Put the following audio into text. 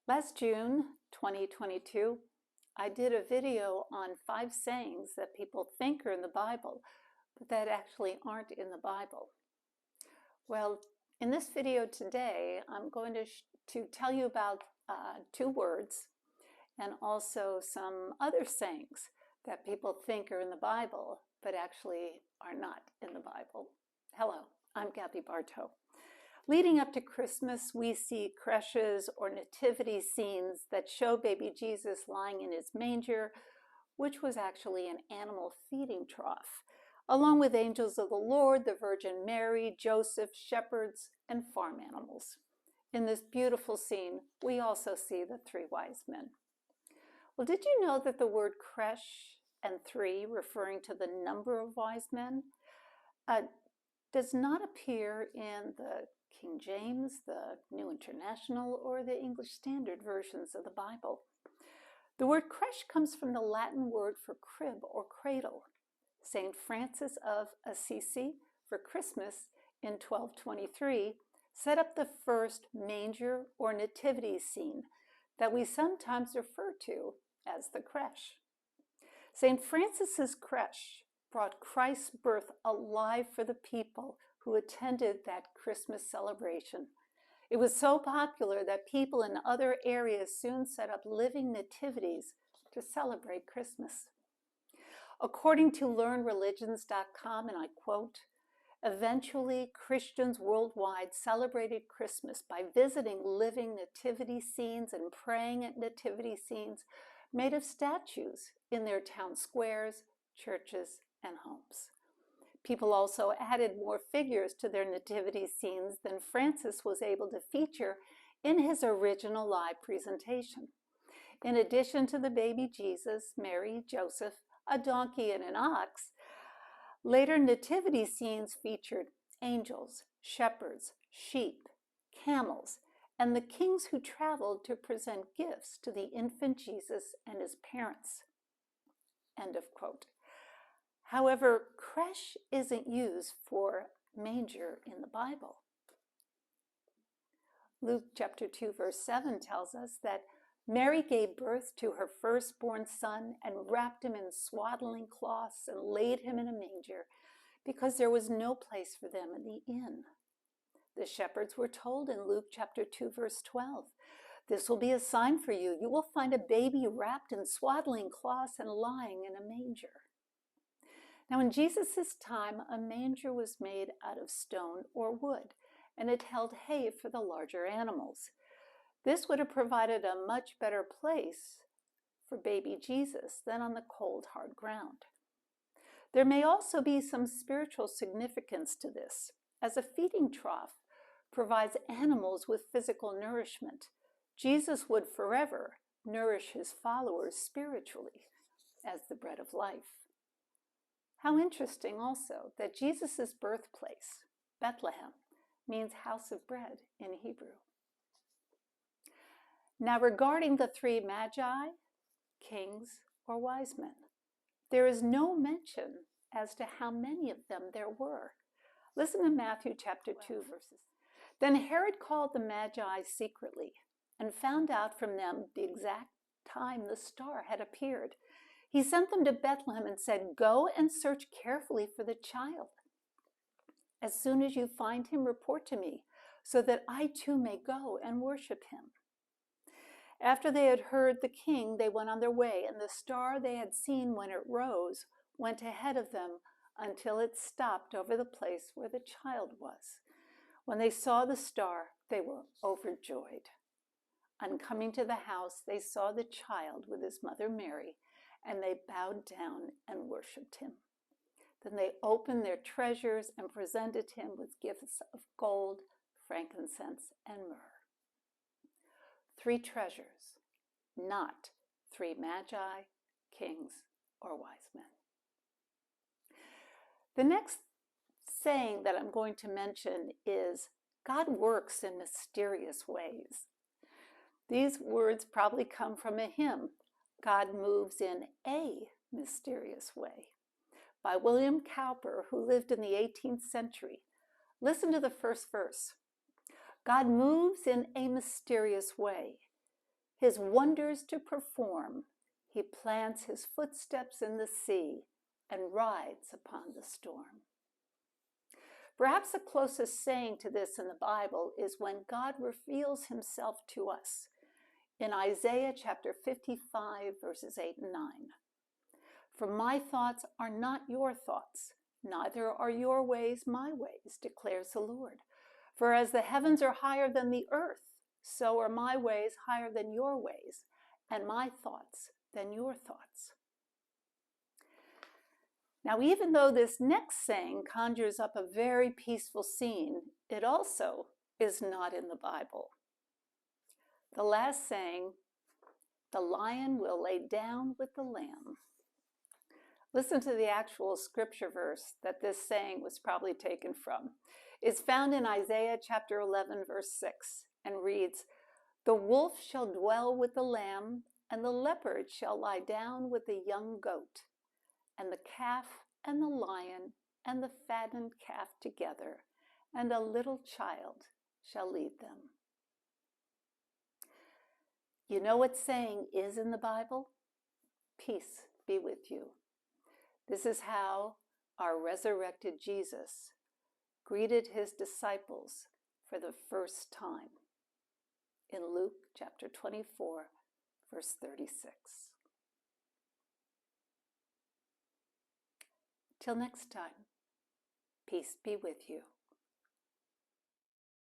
Last June 2022, I did a video on 5 sayings that people think are in the Bible, but that actually aren't in the Bible. Well, in this video today, I'm going to tell you about 2 words and also some other sayings that people think are in the Bible, but actually are not in the Bible. Hello, I'm Gabby Bartow. Leading up to Christmas, we see creches or nativity scenes that show baby Jesus lying in his manger, which was actually an animal feeding trough, along with angels of the Lord, the Virgin Mary, Joseph, shepherds, and farm animals. In this beautiful scene, we also see the 3 wise men. Well, did you know that the word creche and 3, referring to the number of wise men, does not appear in the King James, the New International, or the English Standard versions of the Bible? The word creche comes from the Latin word for crib or cradle. St. Francis of Assisi, for Christmas in 1223, set up the first manger or nativity scene that we sometimes refer to as the creche. St. Francis's creche brought Christ's birth alive for the people who attended that Christmas celebration. It was so popular that people in other areas soon set up living nativities to celebrate Christmas. According to learnreligions.com, and I quote, "Eventually, Christians worldwide celebrated Christmas by visiting living nativity scenes and praying at nativity scenes made of statues in their town squares, churches, and homes." People also added more figures to their nativity scenes than Francis was able to feature in his original live presentation. In addition to the baby Jesus, Mary, Joseph, a donkey, and an ox, later nativity scenes featured angels, shepherds, sheep, camels, and the kings who traveled to present gifts to the infant Jesus and his parents. End of quote. However, creche isn't used for manger in the Bible. Luke chapter 2, verse 7 tells us that Mary gave birth to her firstborn son and wrapped him in swaddling cloths and laid him in a manger because there was no place for them in the inn. The shepherds were told in Luke chapter 2, verse 12, "This will be a sign for you. You will find a baby wrapped in swaddling cloths and lying in a manger." Now, in Jesus' time, a manger was made out of stone or wood, and it held hay for the larger animals. This would have provided a much better place for baby Jesus than on the cold, hard ground. There may also be some spiritual significance to this, as a feeding trough provides animals with physical nourishment. Jesus would forever nourish his followers spiritually as the bread of life. How interesting also that Jesus' birthplace, Bethlehem, means house of bread in Hebrew. Now, regarding the 3 magi, kings, or wise men, there is no mention as to how many of them there were. Listen to Matthew chapter 2, verses. "Then Herod called the magi secretly and found out from them the exact time the star had appeared. He sent them to Bethlehem and said, 'Go and search carefully for the child. As soon as you find him, report to me, so that I too may go and worship him.' After they had heard the king, they went on their way, and the star they had seen when it rose went ahead of them until it stopped over the place where the child was. When they saw the star, they were overjoyed. On coming to the house, they saw the child with his mother Mary, and they bowed down and worshipped him. Then they opened their treasures and presented him with gifts of gold, frankincense, and myrrh." 3 treasures, not 3 magi, kings, or wise men. The next saying that I'm going to mention is, "God works in mysterious ways." These words probably come from a hymn, "God Moves in a Mysterious Way," by William Cowper, who lived in the 18th century. Listen to the first verse. "God moves in a mysterious way. his wonders to perform. He plants his footsteps in the sea and rides upon the storm. Perhaps the closest saying to this in the Bible is when God reveals himself to us in Isaiah chapter 55, verses 8 and 9. For my thoughts are not your thoughts, neither are your ways my ways, declares the Lord. For as the heavens are higher than the earth, so are my ways higher than your ways, and my thoughts than your thoughts. Now, even though this next saying conjures up a very peaceful scene, it also is not in the Bible. The last saying, the lion will lay down with the lamb. Listen to the actual scripture verse that this saying was probably taken from. It's found in Isaiah chapter 11, verse 6, and reads, "The wolf shall dwell with the lamb, and the leopard shall lie down with the young goat, and the calf and the lion and the fattened calf together, and a little child shall lead them." You know what saying is in the Bible? Peace be with you. This is how our resurrected Jesus greeted his disciples for the first time in Luke chapter 24, verse 36. Till next time, peace be with you.